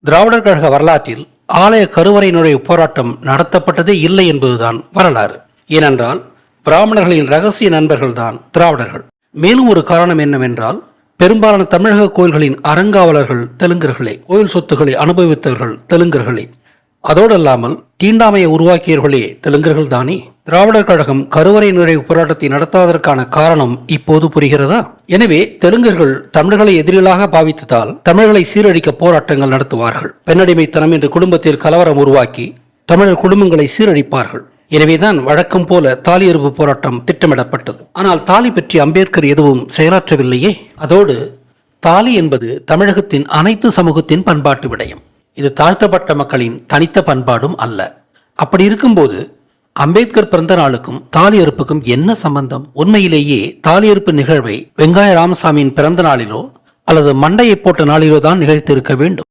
திராவிடர் கழக வரலாற்றில் ஆலய கருவறை நுழைவு போராட்டம் நடத்தப்பட்டதே இல்லை என்பதுதான் வரலாறு. ஏனென்றால் பிராமணர்களின் ரகசிய நண்பர்கள்தான் திராவிடர்கள். மேலும் ஒரு காரணம் என்னவென்றால், பெரும்பாலான தமிழக கோயில்களின் அறங்காவலர்கள் தெலுங்கர்களே, கோயில் சொத்துக்களை அனுபவித்தவர்கள் தெலுங்கர்களே. அதோடல்லாமல் தீண்டாமையை உருவாக்கியவர்களே தெலுங்கர்கள் தானே. திராவிடர் கழகம் கருவறை நுழைவு போராட்டத்தை நடத்தாததற்கான காரணம் இப்போது புரிகிறதா? எனவே தெலுங்கர்கள் தமிழர்களை எதிரிகளாக பாவித்ததால் தமிழர்களை சீரழிக்க போராட்டங்கள் நடத்துவார்கள். பெண்ணடிமைத்தனம் என்று குடும்பத்தில் கலவரம் உருவாக்கி தமிழர் குடும்பங்களை சீரழிப்பார்கள். எனவேதான் வழக்கம் போல தாலி அறுப்பு போராட்டம் திட்டமிடப்பட்டது. ஆனால் தாலி பற்றி அம்பேத்கர் எதுவும் செயலாற்றவில்லையே. அதோடு தாலி என்பது தமிழகத்தின் அனைத்து சமூகத்தின் பண்பாட்டு விடயம். இது தாழ்த்தப்பட்ட மக்களின் தனித்த பண்பாடும் அல்ல. அப்படி இருக்கும்போது அம்பேத்கர் பிறந்த நாளுக்கும் தாலி அறுப்புக்கும் என்ன சம்பந்தம்? உண்மையிலேயே தாலி அறுப்பு நிகழ்வை வெங்காய ராமசாமியின் பிறந்த நாளிலோ அல்லது மண்டையை போட்ட நாளிலோ தான் நிகழ்த்தியிருக்க வேண்டும்.